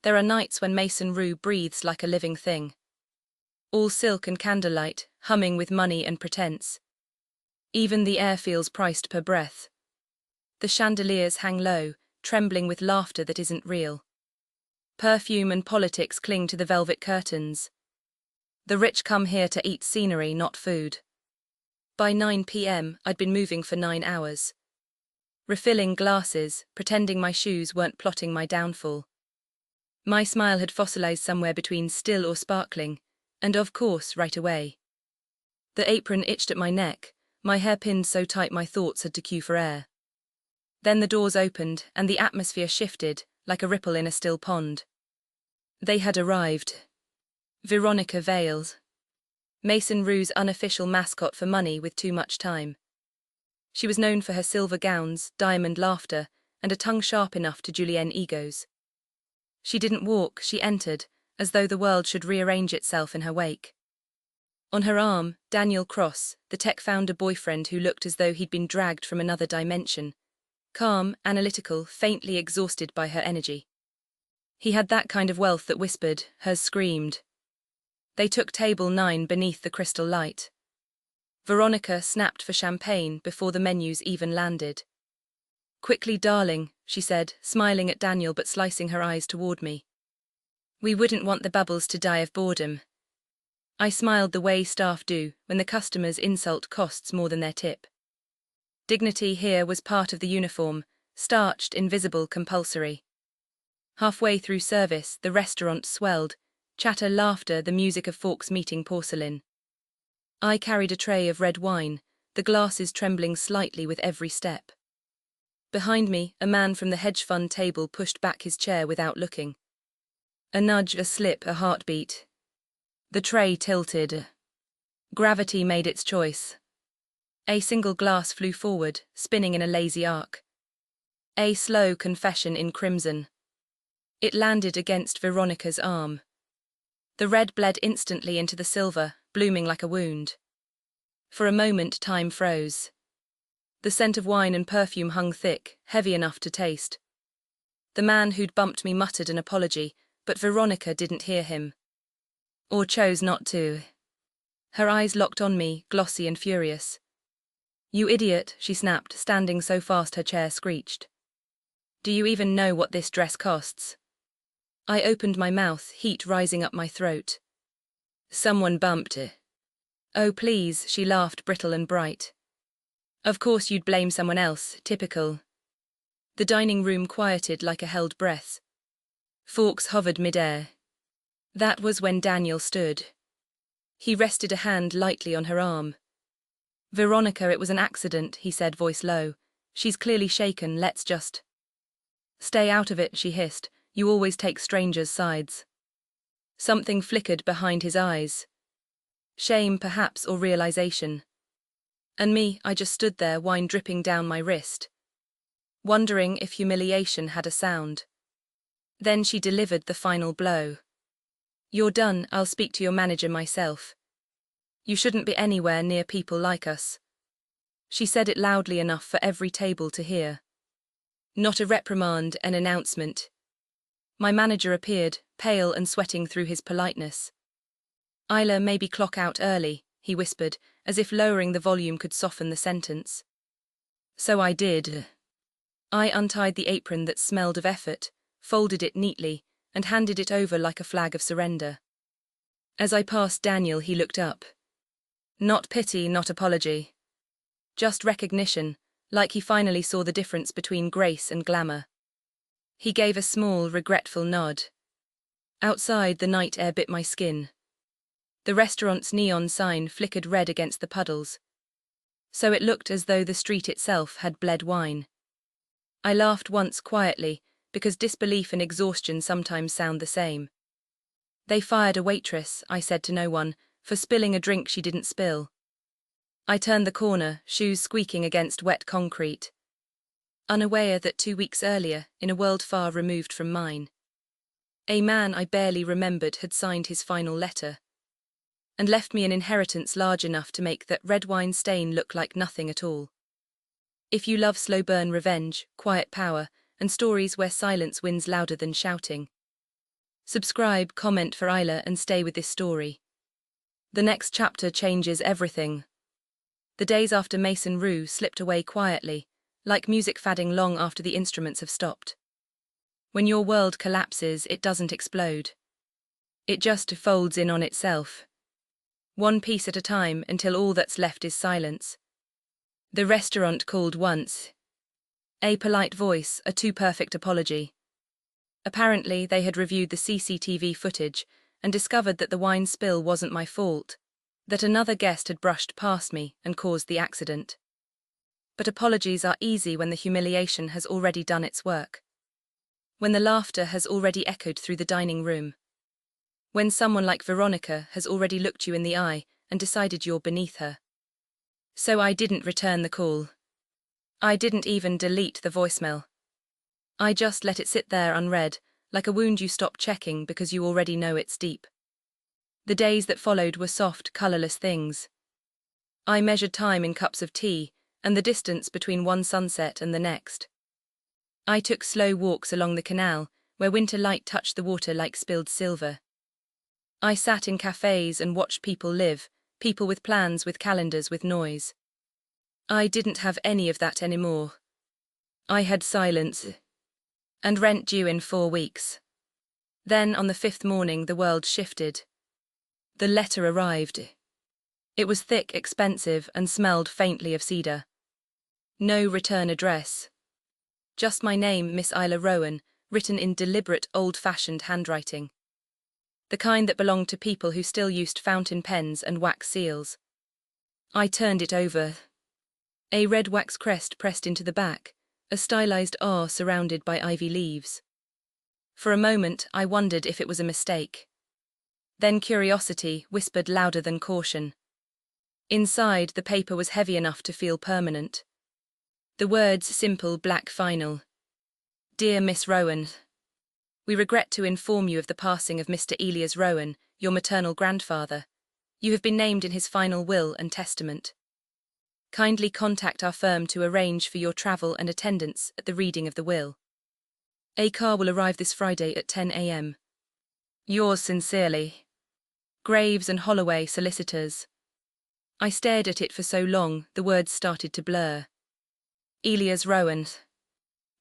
There are nights when Mason Rue breathes like a living thing. All silk and candlelight, humming with money and pretense. Even the air feels priced per breath. The chandeliers hang low, trembling with laughter that isn't real. Perfume and politics cling to the velvet curtains. The rich come here to eat scenery, not food. By 9 p.m., I'd been moving for 9 hours. Refilling glasses, pretending my shoes weren't plotting my downfall. My smile had fossilized somewhere between still or sparkling, and of course, right away. The apron itched at my neck, my hair pinned so tight my thoughts had to queue for air. Then the doors opened, and the atmosphere shifted, like a ripple in a still pond. They had arrived. Veronica Vales. Mason Rue's unofficial mascot for money with too much time. She was known for her silver gowns, diamond laughter, and a tongue sharp enough to julienne egos. She didn't walk, she entered, as though the world should rearrange itself in her wake. On her arm, Daniel Cross, the tech founder boyfriend who looked as though he'd been dragged from another dimension. Calm, analytical, faintly exhausted by her energy. He had that kind of wealth that whispered, hers screamed. They took table 9 beneath the crystal light. Veronica snapped for champagne before the menus even landed. "Quickly, darling," she said, smiling at Daniel but slicing her eyes toward me. "We wouldn't want the bubbles to die of boredom." I smiled the way staff do when the customer's insult costs more than their tip. Dignity here was part of the uniform, starched, invisible, compulsory. Halfway through service, the restaurant swelled, chatter, laughter, the music of forks meeting porcelain. I carried a tray of red wine, the glasses trembling slightly with every step. Behind me, a man from the hedge fund table pushed back his chair without looking. A nudge, a slip, a heartbeat. The tray tilted. Gravity made its choice. A single glass flew forward, spinning in a lazy arc. A slow confession in crimson. It landed against Veronica's arm. The red bled instantly into the silver, blooming like a wound. For a moment, time froze. The scent of wine and perfume hung thick, heavy enough to taste. The man who'd bumped me muttered an apology, but Veronica didn't hear him. Or chose not to. Her eyes locked on me, glossy and furious. "You idiot," she snapped, standing so fast her chair screeched. "Do you even know what this dress costs?" I opened my mouth, heat rising up my throat. "Someone bumped it." "Oh please," she laughed, brittle and bright. "Of course you'd blame someone else, typical." The dining room quieted like a held breath. Forks hovered mid-air. That was when Daniel stood. He rested a hand lightly on her arm. "Veronica, it was an accident," he said, voice low. "She's clearly shaken, let's just—" "Stay out of it," she hissed. "You always take strangers' sides." Something flickered behind his eyes. Shame, perhaps, or realization. And me, I just stood there, wine dripping down my wrist, wondering if humiliation had a sound. Then she delivered the final blow. "You're done, I'll speak to your manager myself. You shouldn't be anywhere near people like us." She said it loudly enough for every table to hear. Not a reprimand, an announcement. My manager appeared, pale and sweating through his politeness. "Isla, maybe clock out early," he whispered, as if lowering the volume could soften the sentence. So I did. I untied the apron that smelled of effort, folded it neatly, and handed it over like a flag of surrender. As I passed Daniel, he looked up. Not pity, not apology. Just recognition, like he finally saw the difference between grace and glamour. He gave a small, regretful nod. Outside, the night air bit my skin. The restaurant's neon sign flickered red against the puddles. So it looked as though the street itself had bled wine. I laughed once quietly, because disbelief and exhaustion sometimes sound the same. "They fired a waitress," I said to no one, for spilling a drink she didn't spill. I turned the corner, shoes squeaking against wet concrete. Unaware that 2 weeks earlier, in a world far removed from mine, a man I barely remembered had signed his final letter, and left me an inheritance large enough to make that red wine stain look like nothing at all. If you love slow burn revenge, quiet power, and stories where silence wins louder than shouting, Subscribe, comment for Isla, and stay with this story. The next chapter changes everything. The days after Mason Rue slipped away quietly, like music fading long after the instruments have stopped. When your world collapses, it doesn't explode. It just folds in on itself. One piece at a time until all that's left is silence. The restaurant called once. A polite voice, a too perfect apology. Apparently, they had reviewed the CCTV footage and discovered that the wine spill wasn't my fault, that another guest had brushed past me and caused the accident. But apologies are easy when the humiliation has already done its work. When the laughter has already echoed through the dining room. When someone like Veronica has already looked you in the eye and decided you're beneath her. So I didn't return the call. I didn't even delete the voicemail. I just let it sit there unread, like a wound you stop checking because you already know it's deep. The days that followed were soft, colourless things. I measured time in cups of tea and the distance between one sunset and the next. I took slow walks along the canal, where winter light touched the water like spilled silver. I sat in cafes and watched people live, people with plans, with calendars, with noise. I didn't have any of that anymore. I had silence. And rent due in 4 weeks. Then, on the 5th morning, the world shifted. The letter arrived. It was thick, expensive, and smelled faintly of cedar. No return address. Just my name, Miss Isla Rowan, written in deliberate, old-fashioned handwriting. The kind that belonged to people who still used fountain pens and wax seals. I turned it over. A red wax crest pressed into the back, a stylized R surrounded by ivy leaves. For a moment, I wondered if it was a mistake. Then curiosity whispered louder than caution. Inside, the paper was heavy enough to feel permanent. The words simple, black, final. Dear Miss Rowan, we regret to inform you of the passing of Mr. Elias Rowan, your maternal grandfather. You have been named in his final will and testament. Kindly contact our firm to arrange for your travel and attendance at the reading of the will. A car will arrive this Friday at 10 a.m. Yours sincerely. Graves and Holloway, solicitors. I stared at it for so long, the words started to blur. Elias Rowan.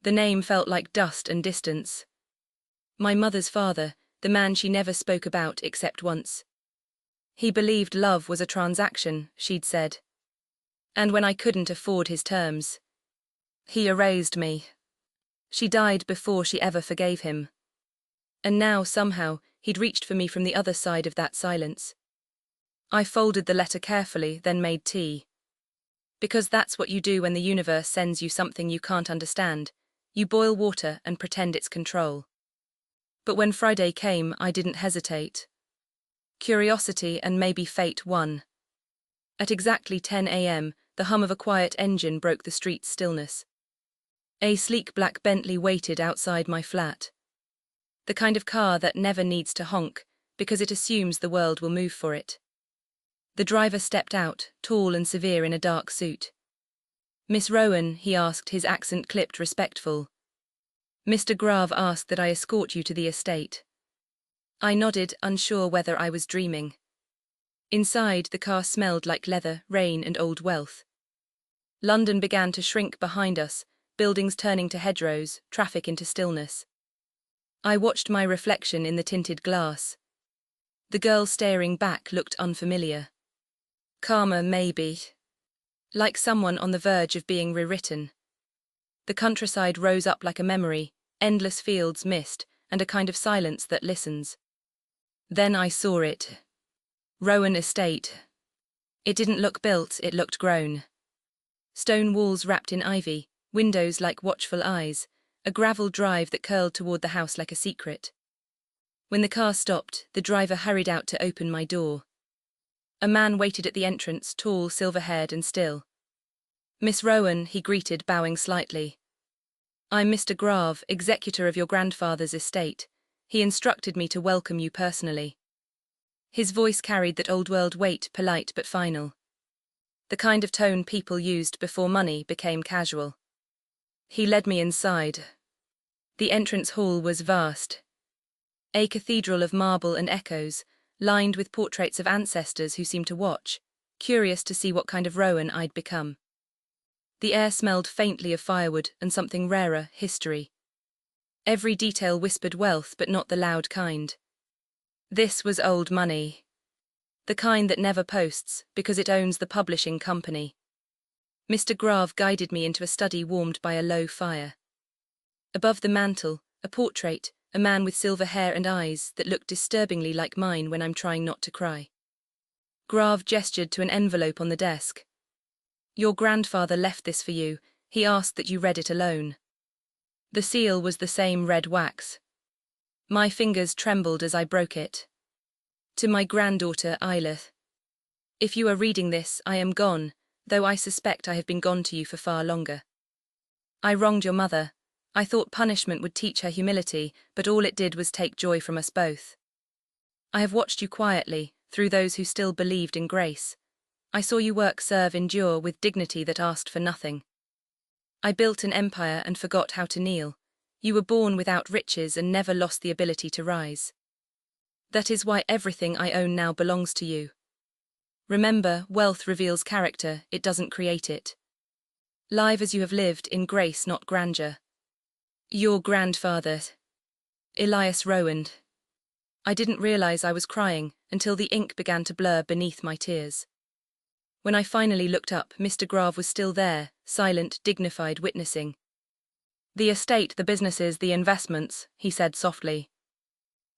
The name felt like dust and distance. My mother's father, the man she never spoke about except once. He believed love was a transaction, she'd said. And when I couldn't afford his terms, he erased me. She died before she ever forgave him. And now, somehow, he'd reached for me from the other side of that silence. I folded the letter carefully, then made tea. Because that's what you do when the universe sends you something you can't understand. You boil water and pretend it's control. But when Friday came, I didn't hesitate. Curiosity and maybe fate won. At exactly 10 a.m., the hum of a quiet engine broke the street's stillness. A sleek black Bentley waited outside my flat. The kind of car that never needs to honk, because it assumes the world will move for it. The driver stepped out, tall and severe in a dark suit. Miss Rowan, he asked, his accent clipped, respectful. Mr. Grave asked that I escort you to the estate. I nodded, unsure whether I was dreaming. Inside, the car smelled like leather, rain, and old wealth. London began to shrink behind us, buildings turning to hedgerows, traffic into stillness. I watched my reflection in the tinted glass. The girl staring back looked unfamiliar. Calmer, maybe. Like someone on the verge of being rewritten. The countryside rose up like a memory, endless fields, mist, and a kind of silence that listens. Then I saw it. Rowan Estate. It didn't look built, it looked grown. Stone walls wrapped in ivy, windows like watchful eyes, a gravel drive that curled toward the house like a secret. When the car stopped, the driver hurried out to open my door. A man waited at the entrance, tall, silver-haired and still. Miss Rowan, he greeted, bowing slightly. I'm Mr. Grave, executor of your grandfather's estate. He instructed me to welcome you personally. His voice carried that old-world weight, polite but final. The kind of tone people used before money became casual. He led me inside. The entrance hall was vast. A cathedral of marble and echoes, lined with portraits of ancestors who seemed to watch, curious to see what kind of Rowan I'd become. The air smelled faintly of firewood and something rarer, history. Every detail whispered wealth, but not the loud kind. This was old money. The kind that never posts, because it owns the publishing company. Mr. Grave guided me into a study warmed by a low fire. Above the mantel, a portrait, a man with silver hair and eyes that looked disturbingly like mine when I'm trying not to cry. Grave gestured to an envelope on the desk. Your grandfather left this for you. He asked that you read it alone. The seal was the same red wax. My fingers trembled as I broke it. To my granddaughter, Eilith. If you are reading this, I am gone, though I suspect I have been gone to you for far longer. I wronged your mother. I thought punishment would teach her humility, but all it did was take joy from us both. I have watched you quietly, through those who still believed in grace. I saw you work, serve, endure with dignity that asked for nothing. I built an empire and forgot how to kneel. You were born without riches and never lost the ability to rise. That is why everything I own now belongs to you. Remember, wealth reveals character, it doesn't create it. Live as you have lived, in grace, not grandeur. Your grandfather, Elias Rowan. I didn't realize I was crying until the ink began to blur beneath my tears. When I finally looked up, Mr. Grave was still there, silent, dignified, witnessing. The estate, the businesses, the investments, he said softly.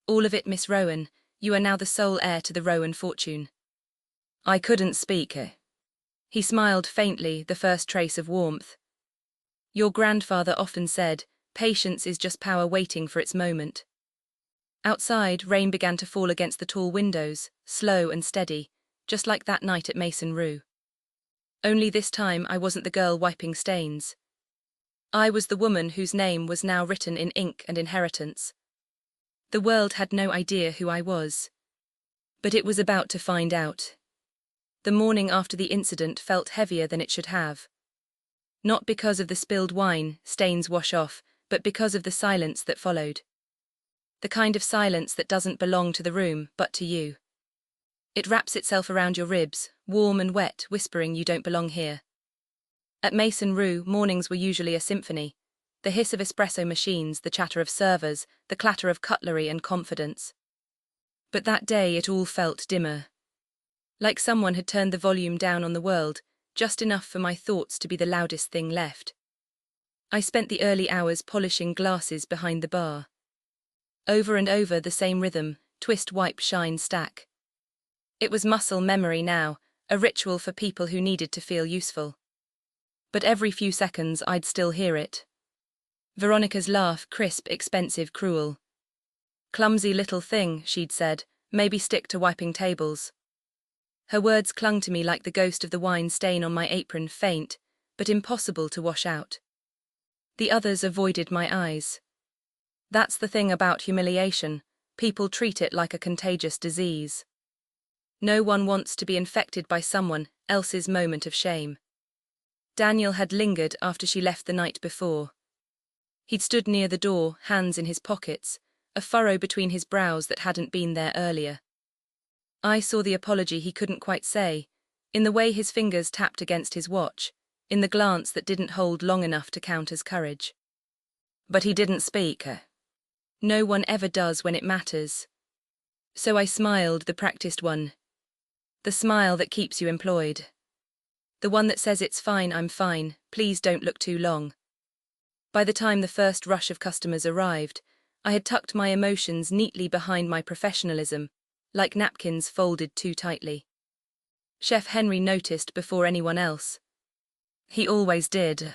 All of it, Miss Rowan. You are now the sole heir to the Rowan fortune. I couldn't speak. He smiled faintly, the first trace of warmth. Your grandfather often said, patience is just power waiting for its moment. Outside, rain began to fall against the tall windows, slow and steady, just like that night at Mason Rue. Only this time I wasn't the girl wiping stains. I was the woman whose name was now written in ink and inheritance. The world had no idea who I was. But it was about to find out. The morning after the incident felt heavier than it should have. Not because of the spilled wine, stains wash off, but because of the silence that followed. The kind of silence that doesn't belong to the room, but to you. It wraps itself around your ribs, warm and wet, whispering you don't belong here. At Mason Rue, mornings were usually a symphony. The hiss of espresso machines, the chatter of servers, the clatter of cutlery and confidence. But that day it all felt dimmer. Like someone had turned the volume down on the world, just enough for my thoughts to be the loudest thing left. I spent the early hours polishing glasses behind the bar. Over and over the same rhythm, twist, wipe, shine, stack. It was muscle memory now, a ritual for people who needed to feel useful. But every few seconds I'd still hear it. Veronica's laugh, crisp, expensive, cruel. Clumsy little thing, she'd said, maybe stick to wiping tables. Her words clung to me like the ghost of the wine stain on my apron, faint, but impossible to wash out. The others avoided my eyes. That's the thing about humiliation, people treat it like a contagious disease. No one wants to be infected by someone else's moment of shame. Daniel had lingered after she left the night before. He'd stood near the door, hands in his pockets, a furrow between his brows that hadn't been there earlier. I saw the apology he couldn't quite say, in the way his fingers tapped against his watch, in the glance that didn't hold long enough to count as courage. But he didn't speak. No one ever does when it matters. So I smiled, the practiced one. The smile that keeps you employed. The one that says it's fine, I'm fine, please don't look too long. By the time the first rush of customers arrived, I had tucked my emotions neatly behind my professionalism, like napkins folded too tightly. Chef Henry noticed before anyone else. He always did.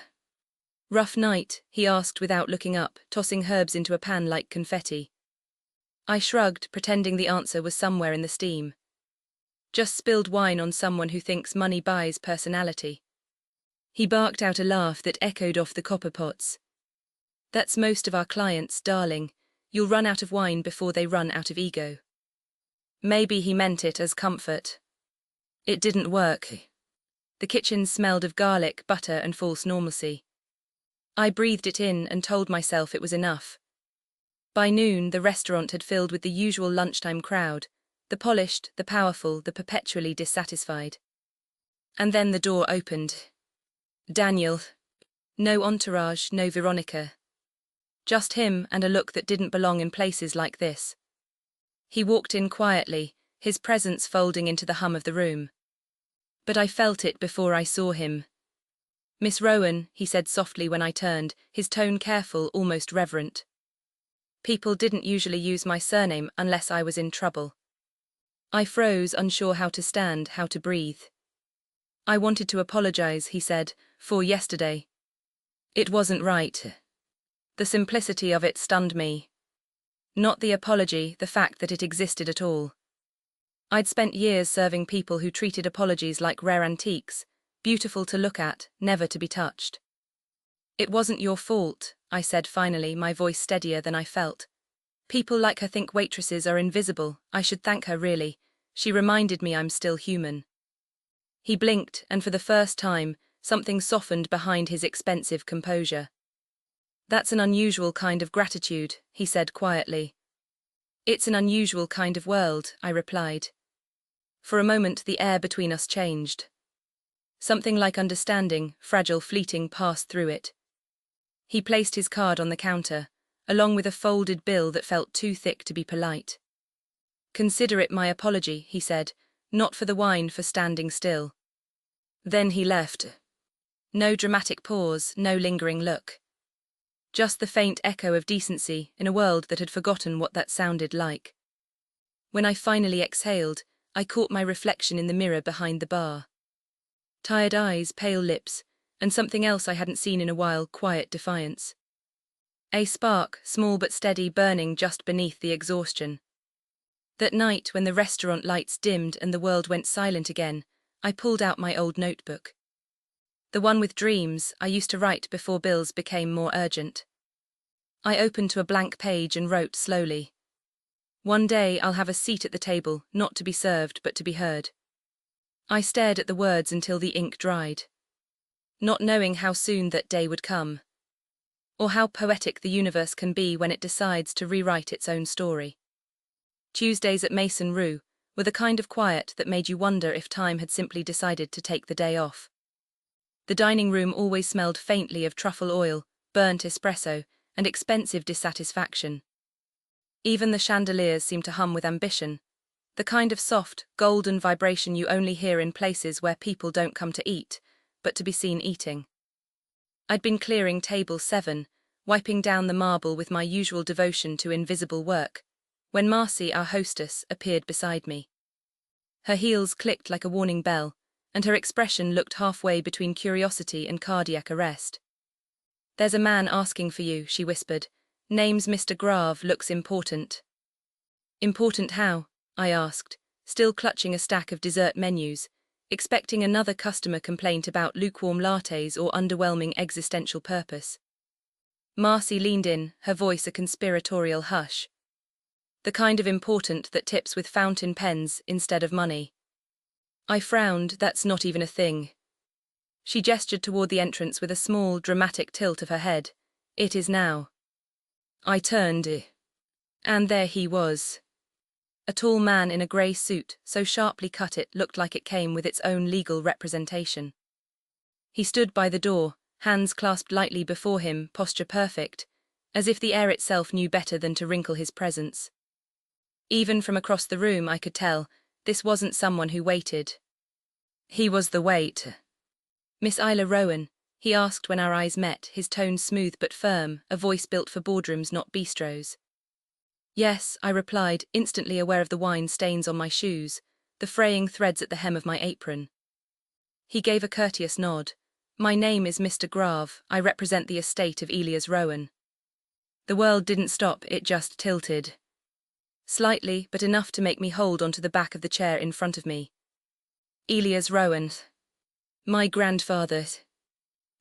Rough night, he asked without looking up, tossing herbs into a pan like confetti. I shrugged, pretending the answer was somewhere in the steam. Just spilled wine on someone who thinks money buys personality. He barked out a laugh that echoed off the copper pots. That's most of our clients, darling. You'll run out of wine before they run out of ego. Maybe he meant it as comfort. It didn't work. The kitchen smelled of garlic, butter, and false normalcy. I breathed it in and told myself it was enough. By noon, the restaurant had filled with the usual lunchtime crowd, the polished, the powerful, the perpetually dissatisfied. And then the door opened. Daniel. No entourage, no Veronica. Just him and a look that didn't belong in places like this. He walked in quietly, his presence folding into the hum of the room. But I felt it before I saw him. "Miss Rowan," he said softly when I turned, his tone careful, almost reverent. People didn't usually use my surname unless I was in trouble. I froze, unsure how to stand, how to breathe. "I wanted to apologize," he said, "for yesterday. It wasn't right." The simplicity of it stunned me. Not the apology, the fact that it existed at all. I'd spent years serving people who treated apologies like rare antiques, beautiful to look at, never to be touched. "It wasn't your fault," I said finally, my voice steadier than I felt. "People like her think waitresses are invisible. I should thank her, really. She reminded me I'm still human." He blinked, and for the first time, something softened behind his expensive composure. "That's an unusual kind of gratitude," he said quietly. "It's an unusual kind of world," I replied. For a moment, the air between us changed. Something like understanding, fragile, fleeting, passed through it. He placed his card on the counter, along with a folded bill that felt too thick to be polite. "Consider it my apology," he said, "not for the wine, for standing still." Then he left. No dramatic pause, no lingering look. Just the faint echo of decency in a world that had forgotten what that sounded like. When I finally exhaled, I caught my reflection in the mirror behind the bar. Tired eyes, pale lips, and something else I hadn't seen in a while, quiet defiance. A spark, small but steady, burning just beneath the exhaustion. That night, when the restaurant lights dimmed and the world went silent again, I pulled out my old notebook. The one with dreams I used to write before bills became more urgent. I opened to a blank page and wrote slowly. "One day I'll have a seat at the table, not to be served but to be heard." I stared at the words until the ink dried, not knowing how soon that day would come, or how poetic the universe can be when it decides to rewrite its own story. Tuesdays at Mason Rue were the kind of quiet that made you wonder if time had simply decided to take the day off. The dining room always smelled faintly of truffle oil, burnt espresso, and expensive dissatisfaction. Even the chandeliers seemed to hum with ambition, the kind of soft, golden vibration you only hear in places where people don't come to eat, but to be seen eating. I'd been clearing table 7, wiping down the marble with my usual devotion to invisible work, when Marcy, our hostess, appeared beside me. Her heels clicked like a warning bell, and her expression looked halfway between curiosity and cardiac arrest. "There's a man asking for you," she whispered. "Name's Mr. Grave, looks important." "Important how?" I asked, still clutching a stack of dessert menus, expecting another customer complaint about lukewarm lattes or underwhelming existential purpose. Marcy leaned in, her voice a conspiratorial hush. "The kind of important that tips with fountain pens instead of money." I frowned. "That's not even a thing." She gestured toward the entrance with a small, dramatic tilt of her head. "It is now." I turned, and there he was. A tall man in a grey suit, so sharply cut it looked like it came with its own legal representation. He stood by the door, hands clasped lightly before him, posture perfect, as if the air itself knew better than to wrinkle his presence. Even from across the room I could tell, this wasn't someone who waited. He was the wait. "Miss Isla Rowan?" he asked when our eyes met, his tone smooth but firm, a voice built for boardrooms, not bistros. "Yes," I replied, instantly aware of the wine stains on my shoes, the fraying threads at the hem of my apron. He gave a courteous nod. "My name is Mr. Grave. I represent the estate of Elias Rowan." The world didn't stop, it just tilted. Slightly, but enough to make me hold onto the back of the chair in front of me. Elias Rowan. My grandfather.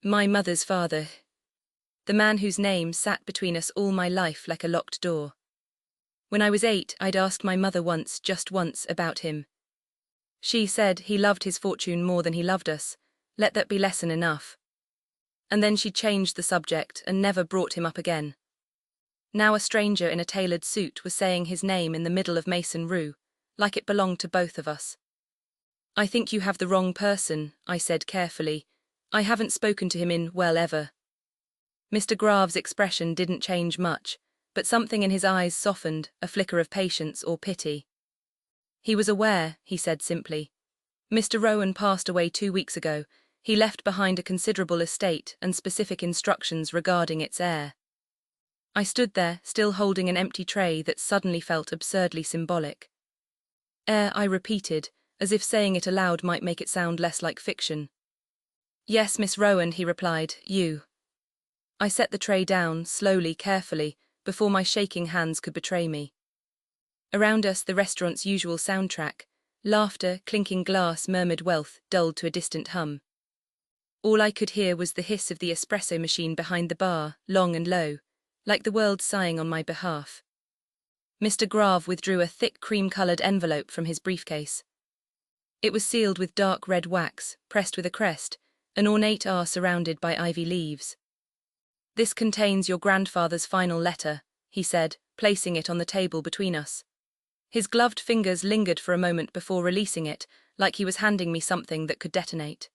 My mother's father. The man whose name sat between us all my life like a locked door. When I was 8, I'd asked my mother once, just once, about him. She said he loved his fortune more than he loved us. Let that be lesson enough. And then she changed the subject and never brought him up again. Now a stranger in a tailored suit was saying his name in the middle of Mason Rue, like it belonged to both of us. "I think you have the wrong person," I said carefully. "I haven't spoken to him in, well, ever." Mr. Grave's expression didn't change much, but something in his eyes softened, a flicker of patience or pity. "He was aware," he said simply. "Mr. Rowan passed away 2 weeks ago. He left behind a considerable estate and specific instructions regarding its heir." I stood there, still holding an empty tray that suddenly felt absurdly symbolic. "Heir," I repeated, as if saying it aloud might make it sound less like fiction. "Yes, Miss Rowan," he replied, "you." I set the tray down, slowly, carefully, before my shaking hands could betray me. Around us the restaurant's usual soundtrack, laughter, clinking glass, murmured wealth, dulled to a distant hum. All I could hear was the hiss of the espresso machine behind the bar, long and low, like the world sighing on my behalf. Mr. Grave withdrew a thick cream-coloured envelope from his briefcase. It was sealed with dark red wax, pressed with a crest, an ornate R surrounded by ivy leaves. "This contains your grandfather's final letter," he said, placing it on the table between us. His gloved fingers lingered for a moment before releasing it, like he was handing me something that could detonate.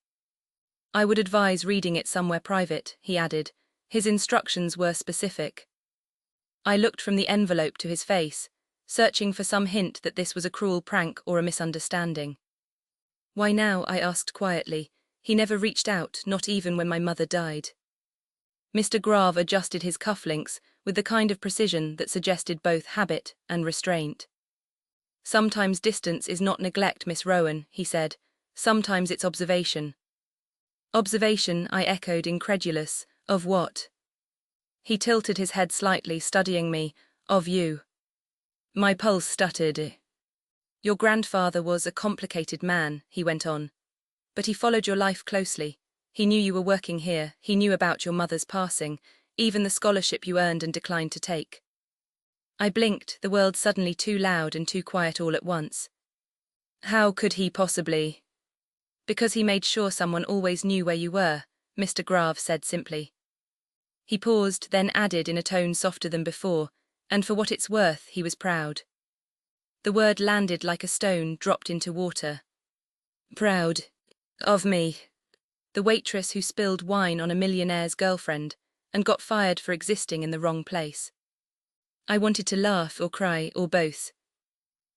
"I would advise reading it somewhere private," he added. His instructions were specific. I looked from the envelope to his face, searching for some hint that this was a cruel prank or a misunderstanding. "Why now?" I asked quietly. "He never reached out, not even when my mother died." Mr. Grave adjusted his cufflinks with the kind of precision that suggested both habit and restraint. "Sometimes distance is not neglect, Miss Rowan," he said. "Sometimes it's observation." "Observation," I echoed, incredulous. "Of what?" He tilted his head slightly, studying me. "Of you." My pulse stuttered. "Your grandfather was a complicated man," he went on. "But he followed your life closely. He knew you were working here, he knew about your mother's passing, even the scholarship you earned and declined to take." I blinked, the world suddenly too loud and too quiet all at once. "How could he possibly?" "Because he made sure someone always knew where you were," Mr. Grave said simply. He paused, then added in a tone softer than before, "And for what it's worth, he was proud." The word landed like a stone dropped into water. "Proud of me?" The waitress who spilled wine on a millionaire's girlfriend and got fired for existing in the wrong place. I wanted to laugh or cry or both.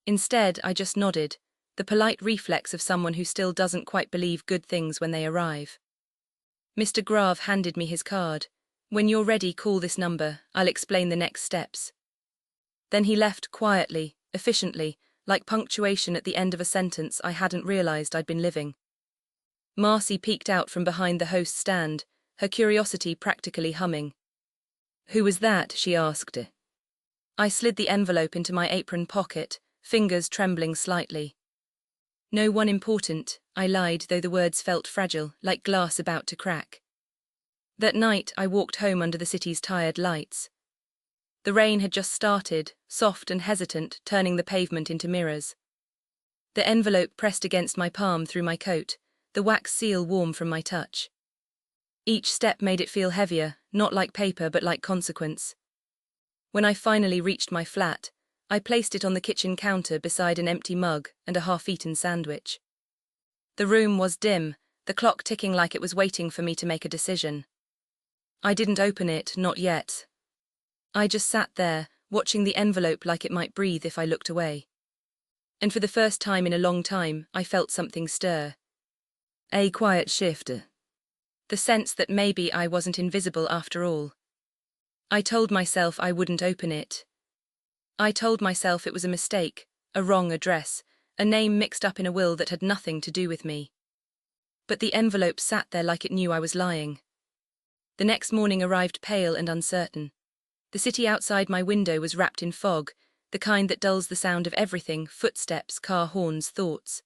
Instead, I just nodded, the polite reflex of someone who still doesn't quite believe good things when they arrive. Mr. Grave handed me his card. "When you're ready, call this number. I'll explain the next steps." Then he left quietly, efficiently, like punctuation at the end of a sentence I hadn't realized I'd been living. Marcy peeked out from behind the host's stand, her curiosity practically humming. "Who was that?" she asked. I slid the envelope into my apron pocket, fingers trembling slightly. "No one important," I lied, though the words felt fragile, like glass about to crack. That night, I walked home under the city's tired lights. The rain had just started, soft and hesitant, turning the pavement into mirrors. The envelope pressed against my palm through my coat, the wax seal warm from my touch. Each step made it feel heavier, not like paper but like consequence. When I finally reached my flat, I placed it on the kitchen counter beside an empty mug and a half-eaten sandwich. The room was dim, the clock ticking like it was waiting for me to make a decision. I didn't open it, not yet. I just sat there, watching the envelope like it might breathe if I looked away. And for the first time in a long time, I felt something stir. A quiet shift. The sense that maybe I wasn't invisible after all. I told myself I wouldn't open it. I told myself it was a mistake, a wrong address, a name mixed up in a will that had nothing to do with me. But the envelope sat there like it knew I was lying. The next morning arrived pale and uncertain. The city outside my window was wrapped in fog, the kind that dulls the sound of everything, footsteps, car horns, thoughts.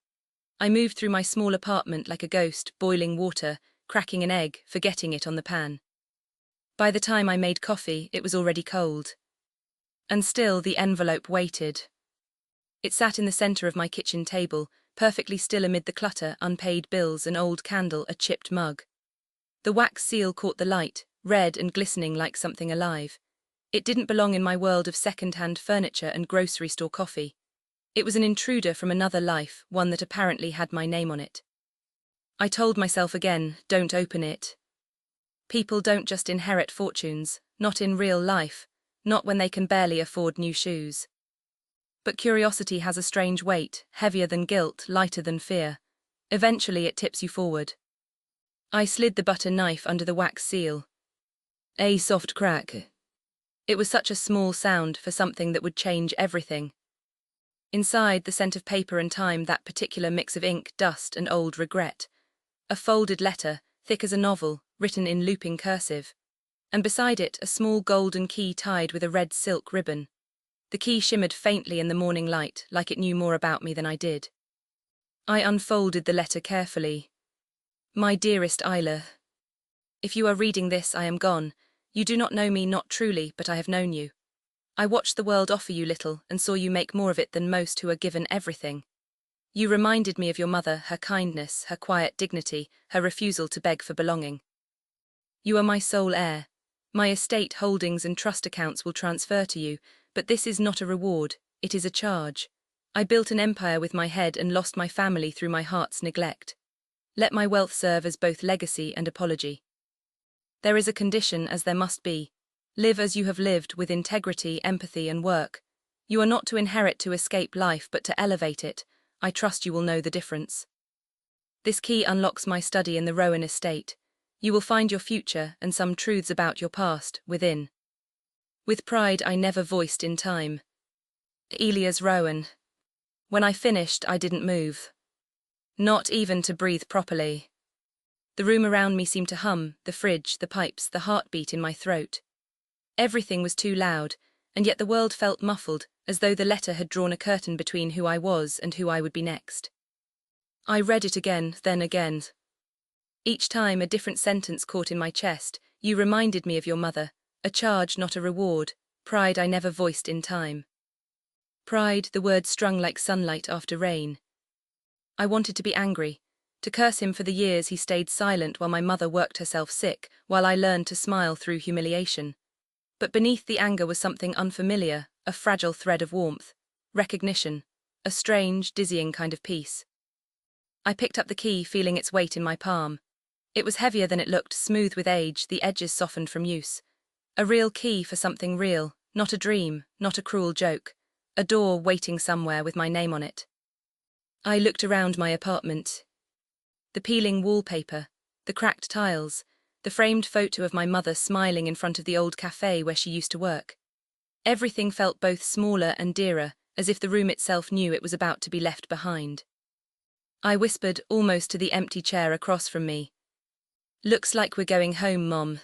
I moved through my small apartment like a ghost, boiling water, cracking an egg, forgetting it on the pan. By the time I made coffee, it was already cold. And still the envelope waited. It sat in the center of my kitchen table, perfectly still amid the clutter, unpaid bills, an old candle, a chipped mug. The wax seal caught the light, red and glistening like something alive. It didn't belong in my world of second-hand furniture and grocery store coffee. It was an intruder from another life, one that apparently had my name on it. I told myself again, don't open it. People don't just inherit fortunes, not in real life, not when they can barely afford new shoes. But curiosity has a strange weight, heavier than guilt, lighter than fear. Eventually it tips you forward. I slid the butter knife under the wax seal. A soft crack. It was such a small sound for something that would change everything. Inside, the scent of paper and time, that particular mix of ink, dust, and old regret. A folded letter, thick as a novel, written in looping cursive. And beside it, a small golden key tied with a red silk ribbon. The key shimmered faintly in the morning light, like it knew more about me than I did. I unfolded the letter carefully. My dearest Isla, if you are reading this, I am gone. You do not know me, not truly, but I have known you. I watched the world offer you little and saw you make more of it than most who are given everything. You reminded me of your mother, her kindness, her quiet dignity, her refusal to beg for belonging. You are my sole heir. My estate, holdings and trust accounts will transfer to you, but this is not a reward, it is a charge. I built an empire with my head and lost my family through my heart's neglect. Let my wealth serve as both legacy and apology. There is a condition, as there must be. Live as you have lived, with integrity, empathy and work. You are not to inherit to escape life but to elevate it. I trust you will know the difference. This key unlocks my study in the Rowan estate. You will find your future and some truths about your past within. With pride I never voiced in time. Elias Rowan. When I finished, I didn't move. Not even to breathe properly. The room around me seemed to hum, the fridge, the pipes, the heartbeat in my throat. Everything was too loud, and yet the world felt muffled, as though the letter had drawn a curtain between who I was and who I would be next. I read it again, then again. Each time a different sentence caught in my chest. You reminded me of your mother, a charge, not a reward, pride I never voiced in time. Pride, the word strung like sunlight after rain. I wanted to be angry, to curse him for the years he stayed silent while my mother worked herself sick, while I learned to smile through humiliation. But beneath the anger was something unfamiliar, a fragile thread of warmth, recognition, a strange, dizzying kind of peace. I picked up the key, feeling its weight in my palm. It was heavier than it looked, smooth with age, the edges softened from use. A real key for something real, not a dream, not a cruel joke. A door waiting somewhere with my name on it. I looked around my apartment. The peeling wallpaper, the cracked tiles, the framed photo of my mother smiling in front of the old cafe where she used to work. Everything felt both smaller and dearer, as if the room itself knew it was about to be left behind. I whispered, almost to the empty chair across from me. Looks like we're going home, Mom.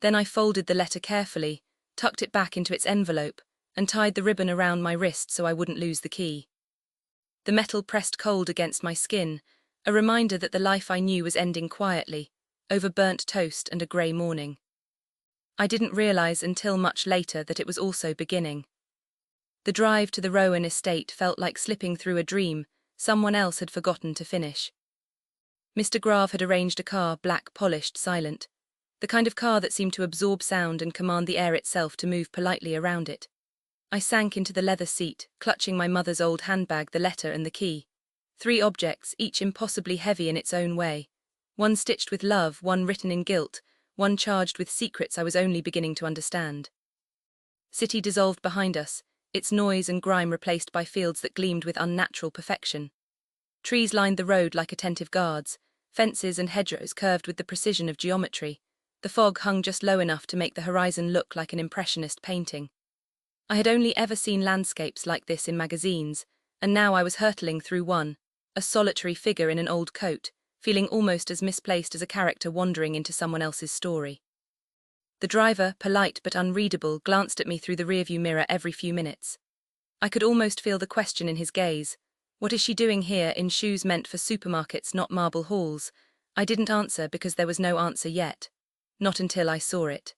Then I folded the letter carefully, tucked it back into its envelope, and tied the ribbon around my wrist so I wouldn't lose the key. The metal pressed cold against my skin, a reminder that the life I knew was ending quietly, over burnt toast and a grey morning. I didn't realize until much later that it was also beginning. The drive to the Rowan estate felt like slipping through a dream someone else had forgotten to finish. Mr. Grave had arranged a car, black, polished, silent, the kind of car that seemed to absorb sound and command the air itself to move politely around it. I sank into the leather seat, clutching my mother's old handbag, the letter and the key. 3 objects, each impossibly heavy in its own way. One stitched with love, one written in guilt, one charged with secrets I was only beginning to understand. City dissolved behind us, its noise and grime replaced by fields that gleamed with unnatural perfection. Trees lined the road like attentive guards, fences and hedgerows curved with the precision of geometry. The fog hung just low enough to make the horizon look like an impressionist painting. I had only ever seen landscapes like this in magazines, and now I was hurtling through one, a solitary figure in an old coat, feeling almost as misplaced as a character wandering into someone else's story. The driver, polite but unreadable, glanced at me through the rearview mirror every few minutes. I could almost feel the question in his gaze. What is she doing here in shoes meant for supermarkets, not marble halls? I didn't answer because there was no answer yet. Not until I saw it.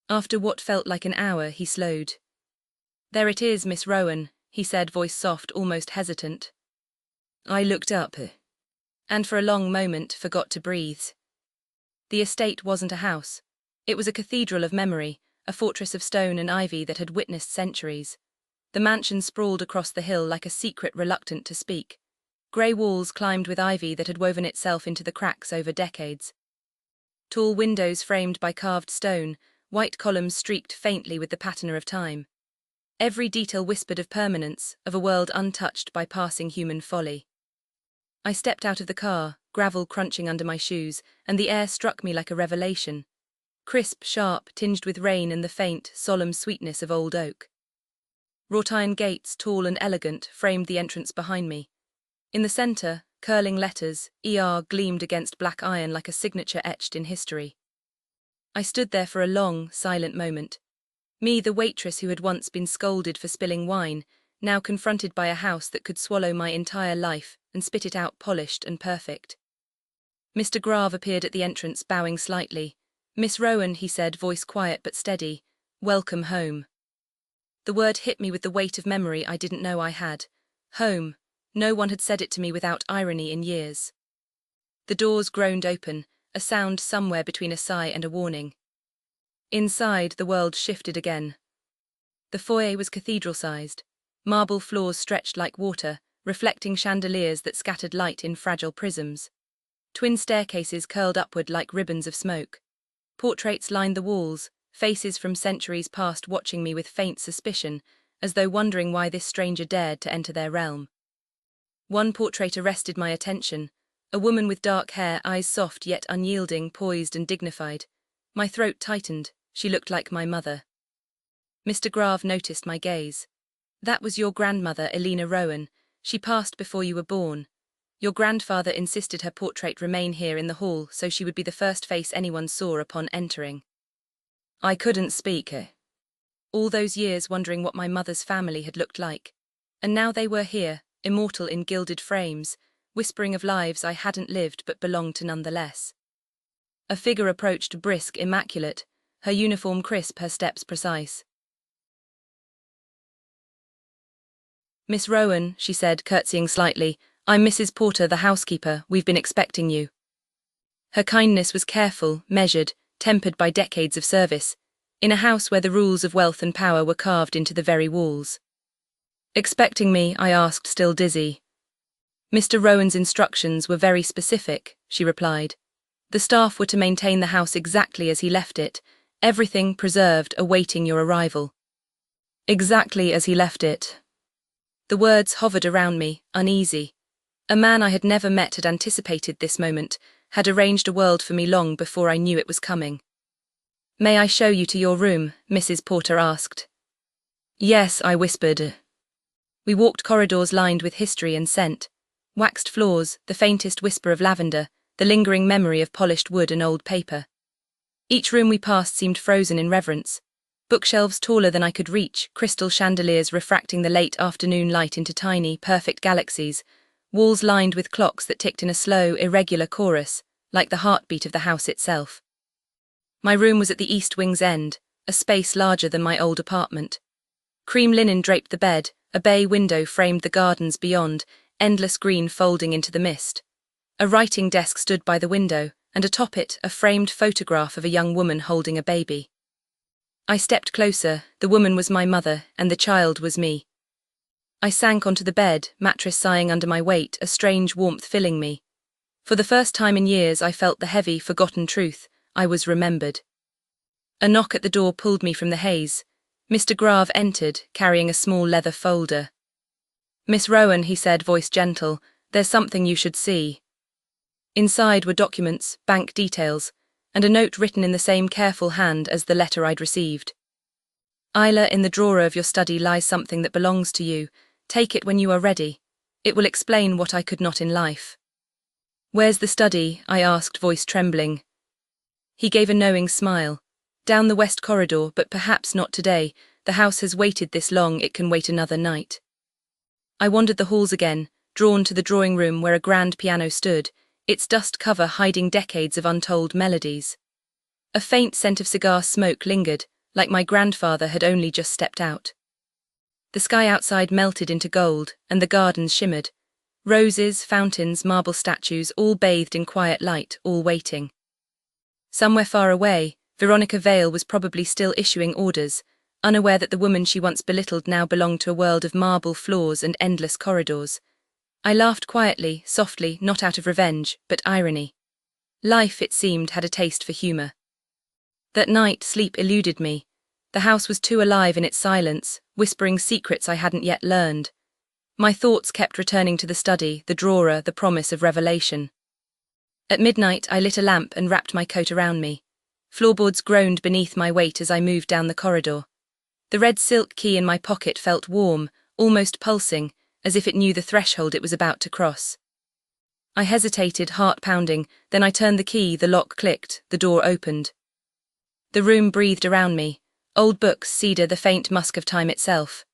After what felt like an hour, he slowed. "There it is, Miss Rowan," he said, voice soft, almost hesitant. I looked up, and for a long moment forgot to breathe. The estate wasn't a house. It was a cathedral of memory, a fortress of stone and ivy that had witnessed centuries. The mansion sprawled across the hill like a secret reluctant to speak. Grey walls climbed with ivy that had woven itself into the cracks over decades. Tall windows framed by carved stone, white columns streaked faintly with the patina of time. Every detail whispered of permanence, of a world untouched by passing human folly. I stepped out of the car, gravel crunching under my shoes, and the air struck me like a revelation. Crisp, sharp, tinged with rain and the faint, solemn sweetness of old oak. Wrought iron gates, tall and elegant, framed the entrance behind me. In the centre, curling letters, ER, gleamed against black iron like a signature etched in history. I stood there for a long, silent moment. Me, the waitress who had once been scolded for spilling wine, now confronted by a house that could swallow my entire life and spit it out polished and perfect. Mr. Grave appeared at the entrance, bowing slightly. "Miss Rowan," he said, voice quiet but steady, "welcome home." The word hit me with the weight of memory I didn't know I had. Home. No one had said it to me without irony in years. The doors groaned open, a sound somewhere between a sigh and a warning. Inside, the world shifted again. The foyer was cathedral-sized. Marble floors stretched like water, reflecting chandeliers that scattered light in fragile prisms. Twin staircases curled upward like ribbons of smoke. Portraits lined the walls, faces from centuries past watching me with faint suspicion, as though wondering why this stranger dared to enter their realm. One portrait arrested my attention, a woman with dark hair, eyes soft yet unyielding, poised and dignified. My throat tightened, she looked like my mother. Mr. Grave noticed my gaze. "That was your grandmother, Elena Rowan. She passed before you were born. Your grandfather insisted her portrait remain here in the hall so she would be the first face anyone saw upon entering." I couldn't speak. All those years wondering what my mother's family had looked like. And now they were here, immortal in gilded frames, whispering of lives I hadn't lived but belonged to nonetheless. A figure approached, brisk, immaculate, her uniform crisp, her steps precise. "Miss Rowan," she said, curtsying slightly, "I'm Mrs. Porter, the housekeeper. We've been expecting you." Her kindness was careful, measured, tempered by decades of service, in a house where the rules of wealth and power were carved into the very walls. "Expecting me?" I asked, still dizzy. "Mr. Rowan's instructions were very specific," she replied. "The staff were to maintain the house exactly as he left it, everything preserved, awaiting your arrival." Exactly as he left it. The words hovered around me, uneasy. A man I had never met had anticipated this moment, had arranged a world for me long before I knew it was coming. "May I show you to your room?" Mrs. Porter asked. "Yes," I whispered. We walked corridors lined with history and scent. Waxed floors, the faintest whisper of lavender, the lingering memory of polished wood and old paper. Each room we passed seemed frozen in reverence. Bookshelves taller than I could reach, crystal chandeliers refracting the late afternoon light into tiny, perfect galaxies, walls lined with clocks that ticked in a slow, irregular chorus, like the heartbeat of the house itself. My room was at the east wing's end, a space larger than my old apartment. Cream linen draped the bed, a bay window framed the gardens beyond, endless green folding into the mist. A writing desk stood by the window, and atop it a framed photograph of a young woman holding a baby. I stepped closer. The woman was my mother, and the child was me. I sank onto the bed, mattress sighing under my weight, a strange warmth filling me. For the first time in years I felt the heavy, forgotten truth. I was remembered. A knock at the door pulled me from the haze. Mr. Grave entered, carrying a small leather folder. "Miss Rowan," he said, voice gentle, "there's something you should see." Inside were documents, bank details, and a note written in the same careful hand as the letter I'd received. "Isla, in the drawer of your study lies something that belongs to you. Take it when you are ready. It will explain what I could not in life." "Where's the study?" I asked, voice trembling. He gave a knowing smile. "Down the west corridor, but perhaps not today. The house has waited this long, it can wait another night." I wandered the halls again, drawn to the drawing room where a grand piano stood, its dust cover hiding decades of untold melodies. A faint scent of cigar smoke lingered, like my grandfather had only just stepped out. The sky outside melted into gold, and the gardens shimmered. Roses, fountains, marble statues, all bathed in quiet light, all waiting. Somewhere far away, Veronica Vale was probably still issuing orders, unaware that the woman she once belittled now belonged to a world of marble floors and endless corridors. I laughed quietly, softly, not out of revenge, but irony. Life, it seemed, had a taste for humor. That night, sleep eluded me. The house was too alive in its silence, whispering secrets I hadn't yet learned. My thoughts kept returning to the study, the drawer, the promise of revelation. At midnight, I lit a lamp and wrapped my coat around me. Floorboards groaned beneath my weight as I moved down the corridor. The red silk key in my pocket felt warm, almost pulsing, as if it knew the threshold it was about to cross. I hesitated, heart pounding, then I turned the key, the lock clicked, the door opened. The room breathed around me, old books, cedar, the faint musk of time itself.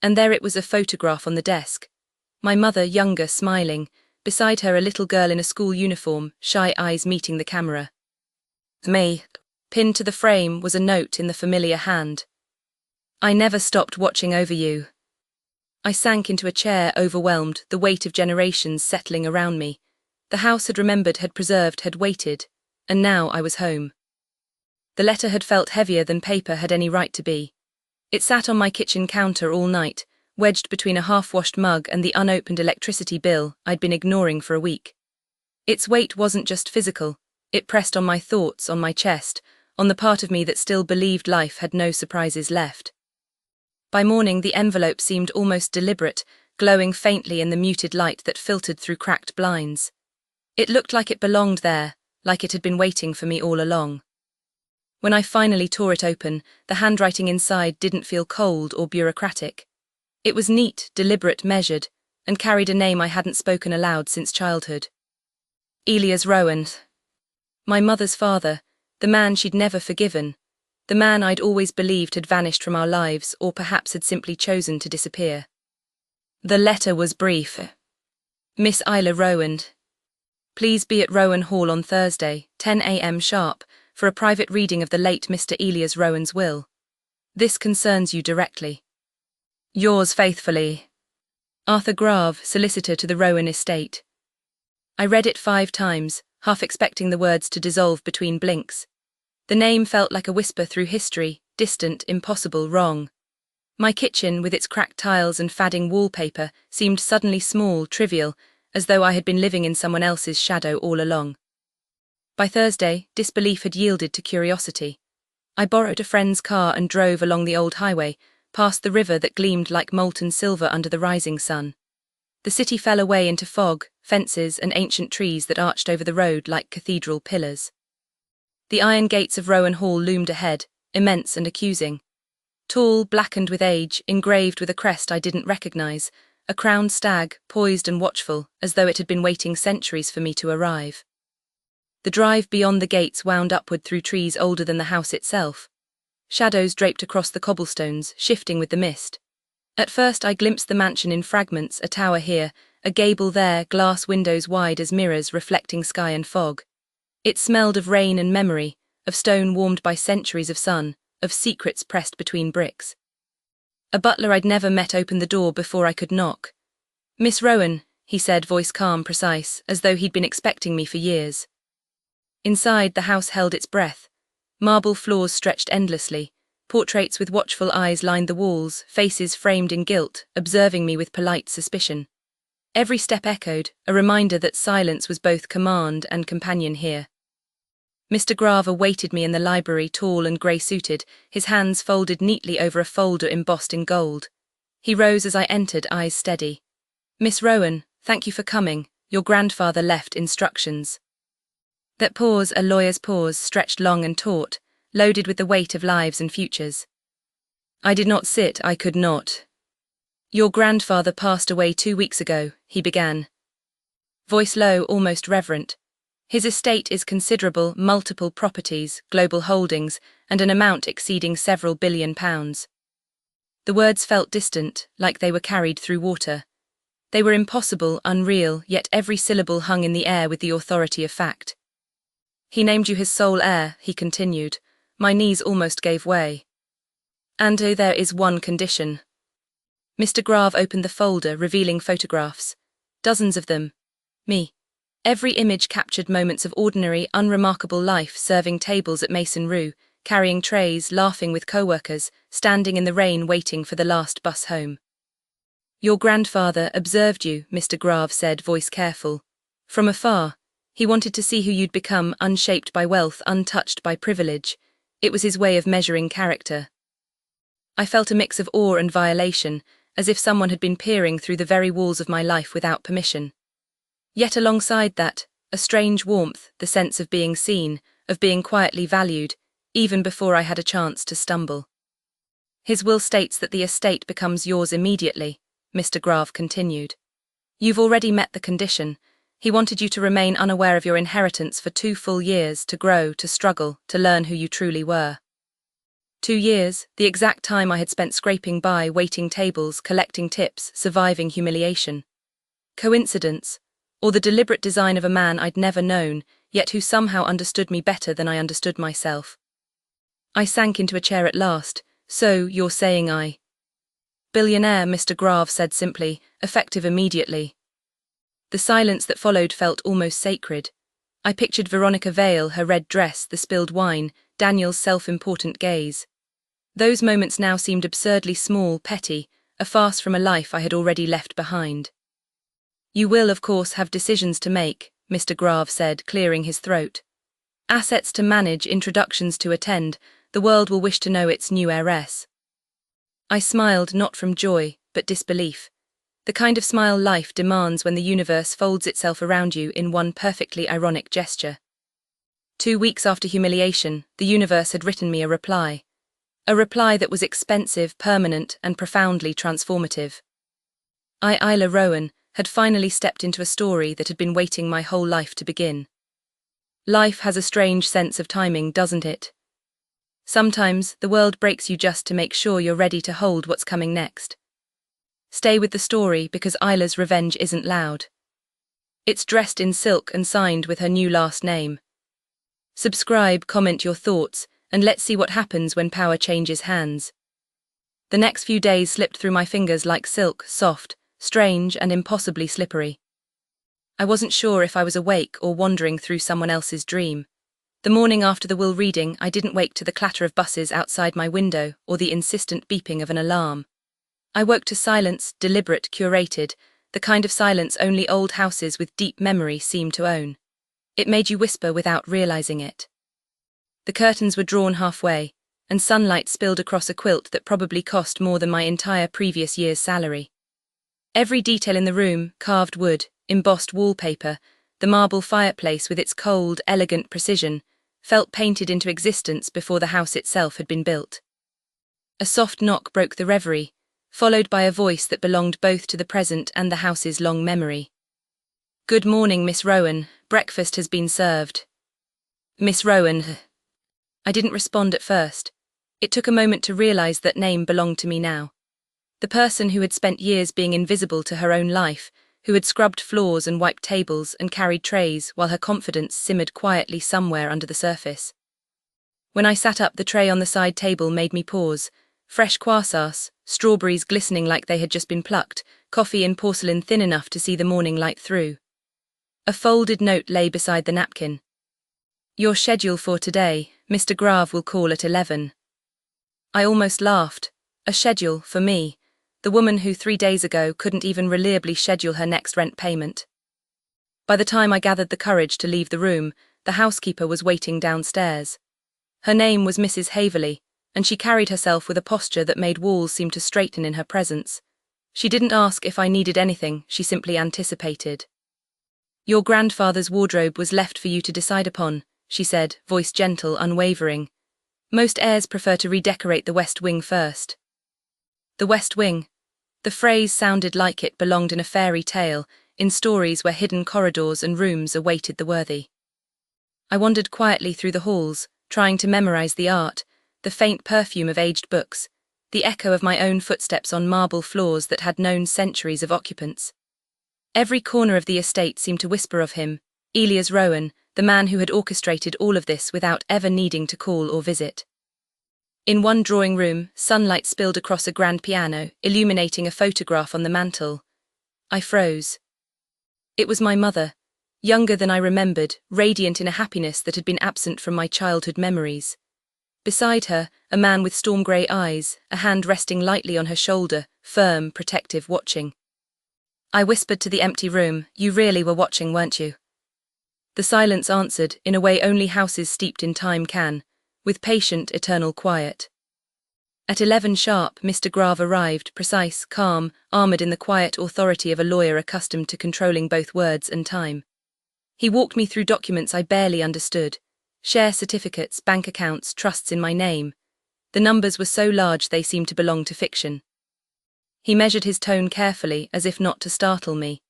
And there it was, a photograph on the desk. My mother, younger, smiling, beside her a little girl in a school uniform, shy eyes meeting the camera. Me. Pinned to the frame was a note in the familiar hand. I never stopped watching over you. I sank into a chair, overwhelmed, the weight of generations settling around me. The house had remembered, had preserved, had waited, and now I was home. The letter had felt heavier than paper had any right to be. It sat on my kitchen counter all night, wedged between a half-washed mug and the unopened electricity bill I'd been ignoring for a week. Its weight wasn't just physical, it pressed on my thoughts, on my chest, on the part of me that still believed life had no surprises left. By morning, the envelope seemed almost deliberate, glowing faintly in the muted light that filtered through cracked blinds. It looked like it belonged there, like it had been waiting for me all along. When I finally tore it open, the handwriting inside didn't feel cold or bureaucratic. It was neat, deliberate, measured, and carried a name I hadn't spoken aloud since childhood. Elias Rowan. My mother's father, the man she'd never forgiven, the man I'd always believed had vanished from our lives or perhaps had simply chosen to disappear. The letter was brief. Miss Isla Rowan. Please be at Rowan Hall on Thursday, 10 a.m. sharp, for a private reading of the late Mr. Elias Rowan's will. This concerns you directly. Yours faithfully, Arthur Grave, solicitor to the Rowan estate. I read it 5 times, half expecting the words to dissolve between blinks. The name felt like a whisper through history, distant, impossible, wrong. My kitchen, with its cracked tiles and fading wallpaper, seemed suddenly small, trivial, as though I had been living in someone else's shadow all along. By Thursday, disbelief had yielded to curiosity. I borrowed a friend's car and drove along the old highway, past the river that gleamed like molten silver under the rising sun. The city fell away into fog, fences and ancient trees that arched over the road like cathedral pillars. The iron gates of Rowan Hall loomed ahead, immense and accusing. Tall, blackened with age, engraved with a crest I didn't recognize, a crowned stag, poised and watchful, as though it had been waiting centuries for me to arrive. The drive beyond the gates wound upward through trees older than the house itself. Shadows draped across the cobblestones, shifting with the mist. At first I glimpsed the mansion in fragments, a tower here, a gable there, glass windows wide as mirrors reflecting sky and fog. It smelled of rain and memory, of stone warmed by centuries of sun, of secrets pressed between bricks. A butler I'd never met opened the door before I could knock. Miss Rowan, he said, voice calm, precise, as though he'd been expecting me for years. Inside, the house held its breath. Marble floors stretched endlessly. Portraits with watchful eyes lined the walls, faces framed in gilt, observing me with polite suspicion. Every step echoed, a reminder that silence was both command and companion here. Mr. Grave awaited me in the library, tall and grey-suited, his hands folded neatly over a folder embossed in gold. He rose as I entered, eyes steady. Miss Rowan, thank you for coming. Your grandfather left instructions. That pause, a lawyer's pause, stretched long and taut, loaded with the weight of lives and futures. I did not sit, I could not. Your grandfather passed away 2 weeks ago, he began. Voice low, almost reverent. His estate is considerable, multiple properties, global holdings, and an amount exceeding several £billion. The words felt distant, like they were carried through water. They were impossible, unreal, yet every syllable hung in the air with the authority of fact. He named you his sole heir, he continued. My knees almost gave way. And there is one condition. Mr. Grave opened the folder, revealing photographs. Dozens of them. Me. Every image captured moments of ordinary, unremarkable life, serving tables at Maison Rue, carrying trays, laughing with co-workers, standing in the rain waiting for the last bus home. "Your grandfather observed you," Mr. Grave said, voice careful. "From afar. He wanted to see who you'd become, unshaped by wealth, untouched by privilege. It was his way of measuring character." I felt a mix of awe and violation, as if someone had been peering through the very walls of my life without permission. Yet alongside that, a strange warmth, the sense of being seen, of being quietly valued, even before I had a chance to stumble. "His will states that the estate becomes yours immediately," Mr. Grave continued. "You've already met the condition. He wanted you to remain unaware of your inheritance for 2 full years, to grow, to struggle, to learn who you truly were." 2 years, the exact time I had spent scraping by, waiting tables, collecting tips, surviving humiliation. Coincidence? Or the deliberate design of a man I'd never known, yet who somehow understood me better than I understood myself? I sank into a chair at last. "So, you're saying I..." "Billionaire," Mr. Grave said simply, "effective immediately." The silence that followed felt almost sacred. I pictured Veronica Vale, her red dress, the spilled wine, Daniel's self-important gaze. Those moments now seemed absurdly small, petty, a farce from a life I had already left behind. "You will, of course, have decisions to make," Mr. Grave said, clearing his throat. "Assets to manage, introductions to attend. The world will wish to know its new heiress." I smiled, not from joy, but disbelief. The kind of smile life demands when the universe folds itself around you in one perfectly ironic gesture. 2 weeks after humiliation, the universe had written me a reply. A reply that was expensive, permanent, and profoundly transformative. Isla Rowan had finally stepped into a story that had been waiting my whole life to begin. Life has a strange sense of timing, doesn't it? Sometimes the world breaks you just to make sure you're ready to hold what's coming next. Stay with the story, because Isla's revenge isn't loud. It's dressed in silk and signed with her new last name. Subscribe, comment your thoughts, and let's see what happens when power changes hands. The next few days slipped through my fingers like silk, soft, strange, and impossibly slippery. I wasn't sure if I was awake or wandering through someone else's dream. The morning after the will reading, I didn't wake to the clatter of buses outside my window or the insistent beeping of an alarm. I woke to silence, deliberate, curated, the kind of silence only old houses with deep memory seem to own. It made you whisper without realizing it. The curtains were drawn halfway, and sunlight spilled across a quilt that probably cost more than my entire previous year's salary. Every detail in the room, carved wood, embossed wallpaper, the marble fireplace with its cold, elegant precision, felt painted into existence before the house itself had been built. A soft knock broke the reverie, followed by a voice that belonged both to the present and the house's long memory. "Good morning, Miss Rowan. Breakfast has been served." "Miss Rowan." I didn't respond at first. It took a moment to realize that name belonged to me now. The person who had spent years being invisible to her own life, who had scrubbed floors and wiped tables and carried trays while her confidence simmered quietly somewhere under the surface. When I sat up, the tray on the side table made me pause. Fresh croissants, strawberries glistening like they had just been plucked, coffee in porcelain thin enough to see the morning light through. A folded note lay beside the napkin. "Your schedule for today, Mr. Grave will call at 11. I almost laughed. A schedule, for me, the woman who 3 days ago couldn't even reliably schedule her next rent payment. By the time I gathered the courage to leave the room, the housekeeper was waiting downstairs. Her name was Mrs. Haverley, and she carried herself with a posture that made walls seem to straighten in her presence. She didn't ask if I needed anything, she simply anticipated. "Your grandfather's wardrobe was left for you to decide upon," she said, voice gentle, unwavering. "Most heirs prefer to redecorate the West Wing first." The West Wing. The phrase sounded like it belonged in a fairy tale, in stories where hidden corridors and rooms awaited the worthy. I wandered quietly through the halls, trying to memorize the art, the faint perfume of aged books, the echo of my own footsteps on marble floors that had known centuries of occupants. Every corner of the estate seemed to whisper of him, Elias Rowan, the man who had orchestrated all of this without ever needing to call or visit. In one drawing room, sunlight spilled across a grand piano, illuminating a photograph on the mantel. I froze. It was my mother, younger than I remembered, radiant in a happiness that had been absent from my childhood memories. Beside her, a man with storm-grey eyes, a hand resting lightly on her shoulder, firm, protective, watching. I whispered to the empty room, "You really were watching, weren't you?" The silence answered, in a way only houses steeped in time can, with patient, eternal quiet. At 11 sharp, Mr. Grave arrived, precise, calm, armoured in the quiet authority of a lawyer accustomed to controlling both words and time. He walked me through documents I barely understood. Share certificates, bank accounts, trusts in my name. The numbers were so large they seemed to belong to fiction. He measured his tone carefully, as if not to startle me.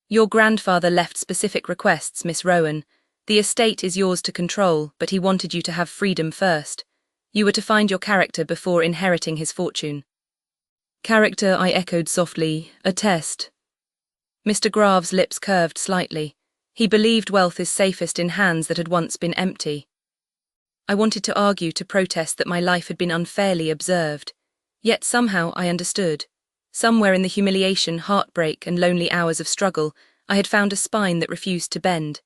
"Your grandfather left specific requests, Miss Rowan. The estate is yours to control, but he wanted you to have freedom first. You were to find your character before inheriting his fortune." "Character," I echoed softly, "a test." Mr. Grave's lips curved slightly. He believed wealth is safest in hands that had once been empty. I wanted to argue, to protest that my life had been unfairly observed. Yet somehow I understood. Somewhere in the humiliation, heartbreak, and lonely hours of struggle, I had found a spine that refused to bend.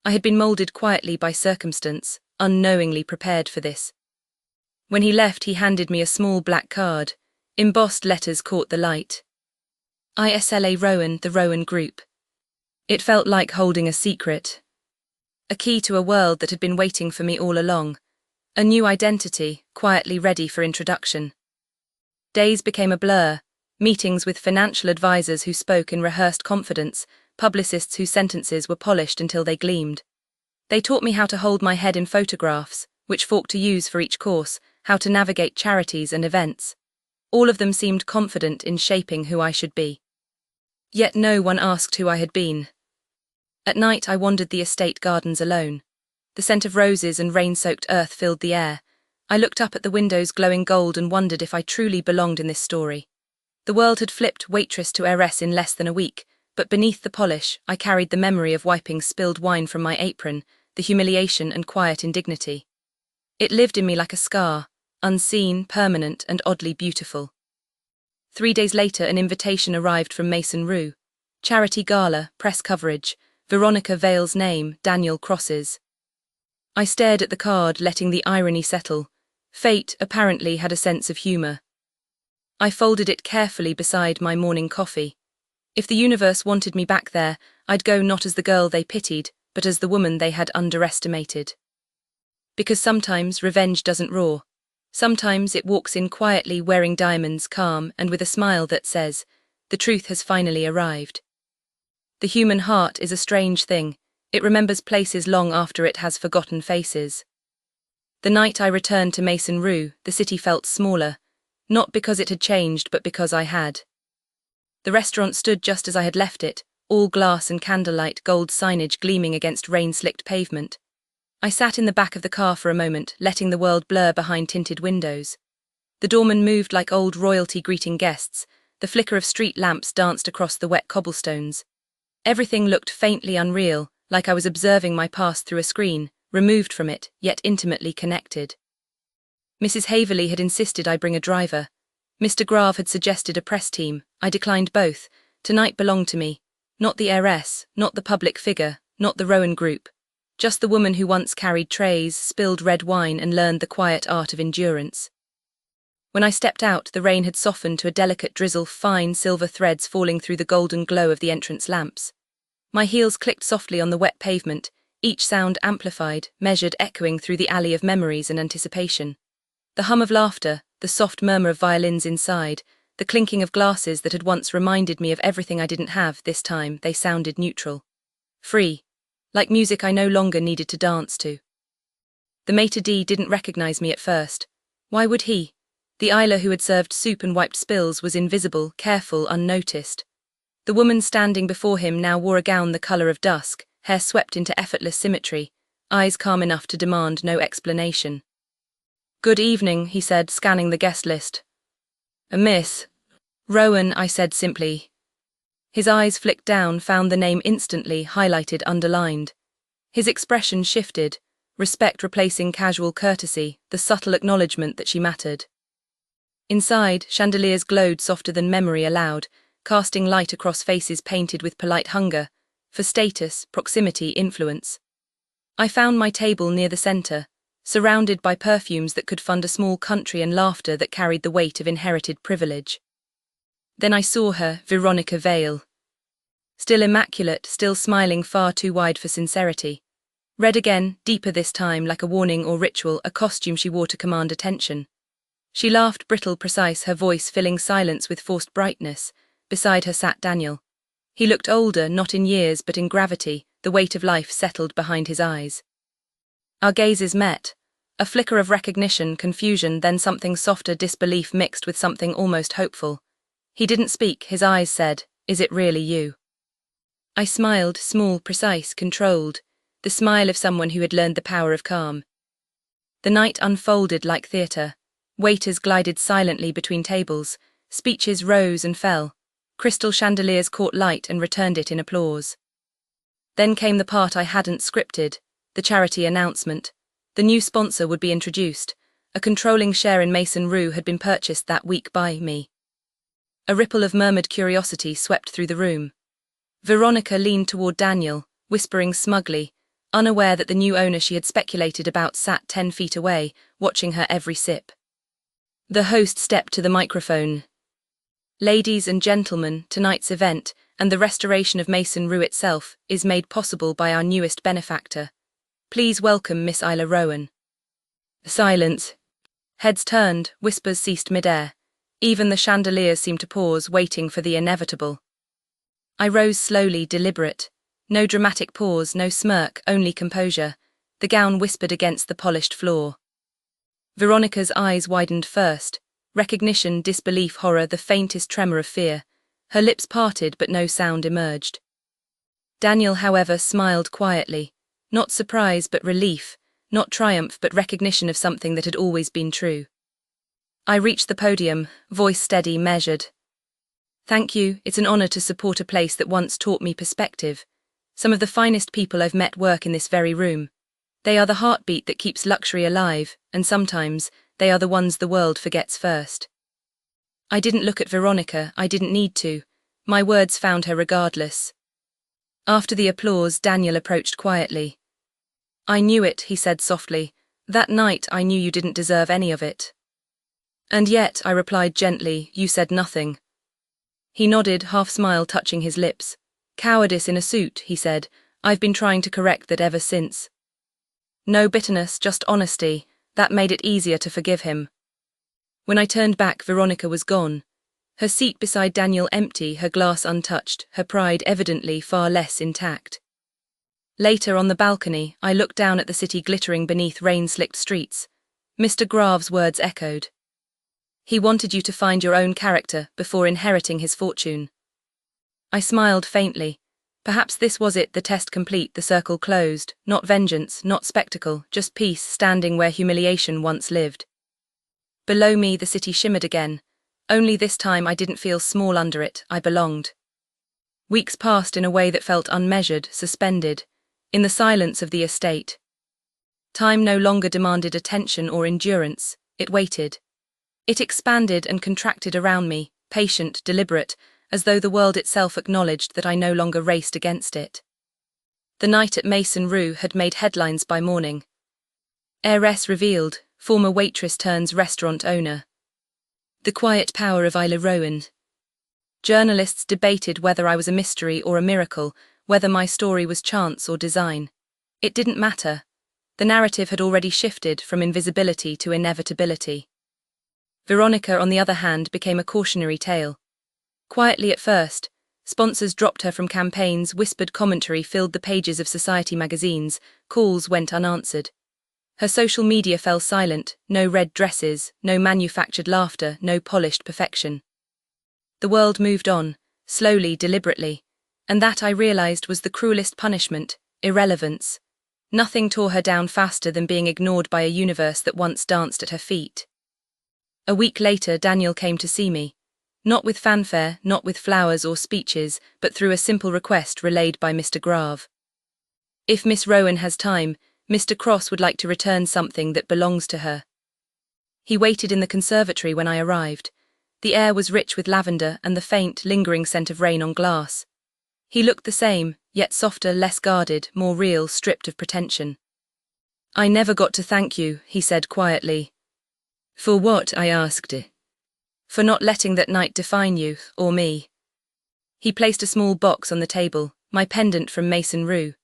I had been moulded quietly by circumstance, unknowingly prepared for this. When he left, he handed me a small black card. Embossed letters caught the light. ISLA Rowan, the Rowan Group. It felt like holding a secret. A key to a world that had been waiting for me all along. A new identity, quietly ready for introduction. Days became a blur. Meetings with financial advisors who spoke in rehearsed confidence, publicists whose sentences were polished until they gleamed. They taught me how to hold my head in photographs, which fork to use for each course, how to navigate charities and events. All of them seemed confident in shaping who I should be. Yet no one asked who I had been. At night I wandered the estate gardens alone. The scent of roses and rain-soaked earth filled the air. I looked up at the windows glowing gold and wondered if I truly belonged in this story. The world had flipped waitress to heiress in less than a week, but beneath the polish, I carried the memory of wiping spilled wine from my apron, the humiliation and quiet indignity. It lived in me like a scar, unseen, permanent, and oddly beautiful. 3 days later, an invitation arrived from Mason Rue. Charity gala, press coverage, Veronica Vale's name, Daniel Crosses. I stared at the card, letting the irony settle. Fate, apparently, had a sense of humour. I folded it carefully beside my morning coffee. If the universe wanted me back there, I'd go not as the girl they pitied, but as the woman they had underestimated. Because sometimes revenge doesn't roar. Sometimes it walks in quietly, wearing diamonds, calm, and with a smile that says, "The truth has finally arrived." The human heart is a strange thing. It remembers places long after it has forgotten faces. The night I returned to Mason Rue, the city felt smaller, not because it had changed, but because I had. The restaurant stood just as I had left it, all glass and candlelight, gold signage gleaming against rain-slicked pavement. I sat in the back of the car for a moment, letting the world blur behind tinted windows. The doorman moved like old royalty greeting guests. The flicker of street lamps danced across the wet cobblestones. Everything looked faintly unreal, like I was observing my past through a screen, removed from it, yet intimately connected. Mrs. Haverley had insisted I bring a driver. Mr. Grave had suggested a press team. I declined both. Tonight belonged to me. Not the heiress, not the public figure, not the Rowan Group. Just the woman who once carried trays, spilled red wine, and learned the quiet art of endurance. When I stepped out, the rain had softened to a delicate drizzle, fine silver threads falling through the golden glow of the entrance lamps. My heels clicked softly on the wet pavement, each sound amplified, measured, echoing through the alley of memories and anticipation. The hum of laughter, the soft murmur of violins inside, the clinking of glasses that had once reminded me of everything I didn't have, this time they sounded neutral. Free. Like music I no longer needed to dance to. The maitre d' didn't recognize me at first. Why would he? The Isla who had served soup and wiped spills was invisible, careful, unnoticed. The woman standing before him now wore a gown the colour of dusk, hair swept into effortless symmetry, eyes calm enough to demand no explanation. "Good evening," he said, scanning the guest list. "A Miss Rowan," I said simply. His eyes flicked down, found the name instantly, highlighted, underlined. His expression shifted, respect replacing casual courtesy, the subtle acknowledgement that she mattered. Inside, chandeliers glowed softer than memory allowed, casting light across faces painted with polite hunger, for status, proximity, influence. I found my table near the center, surrounded by perfumes that could fund a small country and laughter that carried the weight of inherited privilege. Then I saw her, Veronica Vale. Still immaculate, still smiling far too wide for sincerity. Red again, deeper this time, like a warning or ritual, a costume she wore to command attention. She laughed, brittle, precise, her voice filling silence with forced brightness. Beside her sat Daniel. He looked older, not in years but in gravity, the weight of life settled behind his eyes. Our gazes met. A flicker of recognition, confusion, then something softer, disbelief mixed with something almost hopeful. He didn't speak, his eyes said, "Is it really you?" I smiled, small, precise, controlled, the smile of someone who had learned the power of calm. The night unfolded like theatre. Waiters glided silently between tables, speeches rose and fell, crystal chandeliers caught light and returned it in applause. Then came the part I hadn't scripted, the charity announcement. The new sponsor would be introduced. A controlling share in Mason Rue had been purchased that week by me. A ripple of murmured curiosity swept through the room. Veronica leaned toward Daniel, whispering smugly, unaware that the new owner she had speculated about sat 10 feet away, watching her every sip. The host stepped to the microphone. "Ladies and gentlemen, tonight's event, and the restoration of Mason Rue itself, is made possible by our newest benefactor. Please welcome Miss Isla Rowan." Silence. Heads turned, whispers ceased midair. Even the chandeliers seemed to pause, waiting for the inevitable. I rose slowly, deliberate. No dramatic pause, no smirk, only composure. The gown whispered against the polished floor. Veronica's eyes widened first. Recognition, disbelief, horror, the faintest tremor of fear. Her lips parted but no sound emerged. Daniel, however, smiled quietly. Not surprise but relief, not triumph but recognition of something that had always been true. I reached the podium, voice steady, measured. "Thank you, it's an honor to support a place that once taught me perspective. Some of the finest people I've met work in this very room. They are the heartbeat that keeps luxury alive, and sometimes, they are the ones the world forgets first." I didn't look at Veronica, I didn't need to. My words found her regardless. After the applause, Daniel approached quietly. "I knew it," he said softly. "That night I knew you didn't deserve any of it." "And yet," I replied gently, "you said nothing." He nodded, half-smile touching his lips. "Cowardice in a suit," he said. "I've been trying to correct that ever since." No bitterness, just honesty. That made it easier to forgive him. When I turned back, Veronica was gone. Her seat beside Daniel empty, her glass untouched, her pride evidently far less intact. Later, on the balcony, I looked down at the city glittering beneath rain-slicked streets. Mr. Grave's words echoed. "He wanted you to find your own character before inheriting his fortune." I smiled faintly. Perhaps this was it, the test complete, the circle closed. Not vengeance, not spectacle, just peace standing where humiliation once lived. Below me, the city shimmered again. Only this time I didn't feel small under it, I belonged. Weeks passed in a way that felt unmeasured, suspended, in the silence of the estate. Time no longer demanded attention or endurance, it waited. It expanded and contracted around me, patient, deliberate, as though the world itself acknowledged that I no longer raced against it. The night at Mason Rue had made headlines by morning. Heiress revealed, former waitress turns restaurant owner. The quiet power of Isla Rowan. Journalists debated whether I was a mystery or a miracle, whether my story was chance or design. It didn't matter. The narrative had already shifted from invisibility to inevitability. Veronica, on the other hand, became a cautionary tale. Quietly at first, sponsors dropped her from campaigns, whispered commentary filled the pages of society magazines, calls went unanswered. Her social media fell silent, no red dresses, no manufactured laughter, no polished perfection. The world moved on, slowly, deliberately, and that I realized was the cruelest punishment, irrelevance. Nothing tore her down faster than being ignored by a universe that once danced at her feet. A week later, Daniel came to see me. Not with fanfare, not with flowers or speeches, but through a simple request relayed by Mr. Grave. "If Miss Rowan has time, Mr. Cross would like to return something that belongs to her." He waited in the conservatory when I arrived. The air was rich with lavender and the faint, lingering scent of rain on glass. He looked the same, yet softer, less guarded, more real, stripped of pretension. "I never got to thank you," he said quietly. "For what?" I asked. "For not letting that night define you, or me." He placed a small box on the table, my pendant from Maison Rue.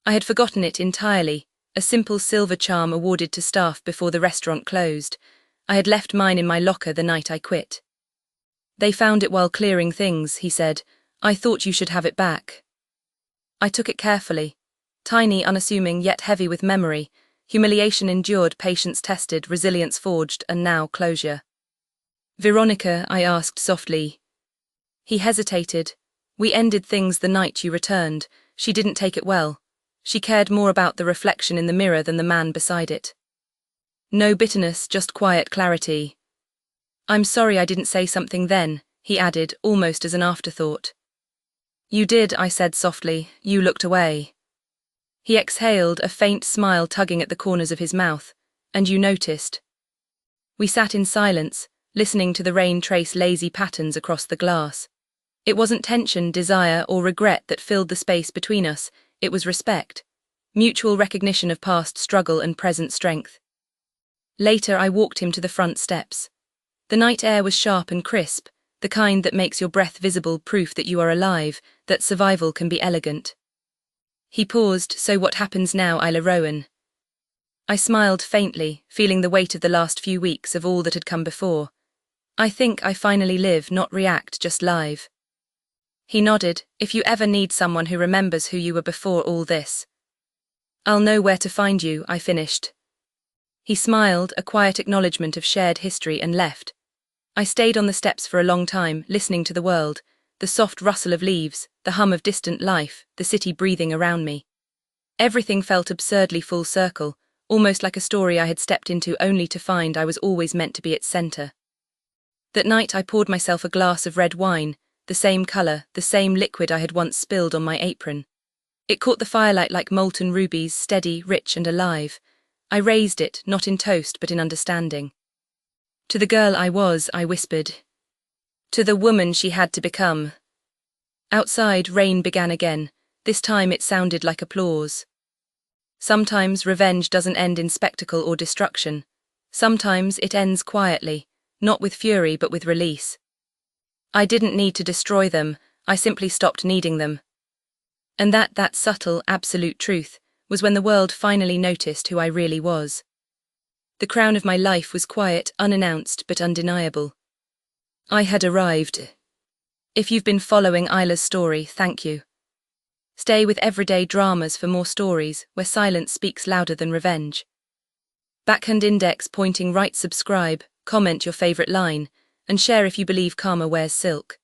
I had forgotten it entirely, a simple silver charm awarded to staff before the restaurant closed. I had left mine in my locker the night I quit. "They found it while clearing things," he said. "I thought you should have it back." I took it carefully. Tiny, unassuming, yet heavy with memory. Humiliation endured, patience tested, resilience forged, and now closure. "Veronica," I asked softly. He hesitated. "We ended things the night you returned. She didn't take it well. She cared more about the reflection in the mirror than the man beside it." No bitterness, just quiet clarity. "I'm sorry I didn't say something then," he added, almost as an afterthought. "You did," I said softly. "You looked away." He exhaled, a faint smile tugging at the corners of his mouth. "And you noticed." We sat in silence, listening to the rain trace lazy patterns across the glass. It wasn't tension, desire, or regret that filled the space between us, it was respect. Mutual recognition of past struggle and present strength. Later I walked him to the front steps. The night air was sharp and crisp, the kind that makes your breath visible, proof that you are alive, that survival can be elegant. He paused. "So what happens now, Isla Rowan?" I smiled faintly, feeling the weight of the last few weeks, of all that had come before. "I think I finally live, not react, just live." He nodded. "If you ever need someone who remembers who you were before all this, I'll know where to find you," I finished. He smiled, a quiet acknowledgement of shared history, and left. I stayed on the steps for a long time, listening to the world, the soft rustle of leaves, the hum of distant life, the city breathing around me. Everything felt absurdly full circle, almost like a story I had stepped into only to find I was always meant to be its center. That night I poured myself a glass of red wine, the same color, the same liquid I had once spilled on my apron. It caught the firelight like molten rubies, steady, rich, and alive. I raised it, not in toast but in understanding. "To the girl I was," I whispered. "To the woman she had to become." Outside, rain began again. This time it sounded like applause. Sometimes revenge doesn't end in spectacle or destruction. Sometimes it ends quietly, not with fury but with release. I didn't need to destroy them, I simply stopped needing them. And that subtle, absolute truth was when the world finally noticed who I really was. The crown of my life was quiet, unannounced, but undeniable. I had arrived. If you've been following Isla's story, thank you. Stay with Everyday Dramas for more stories where silence speaks louder than revenge. Backhand index pointing right, subscribe, comment your favorite line, and share if you believe karma wears silk.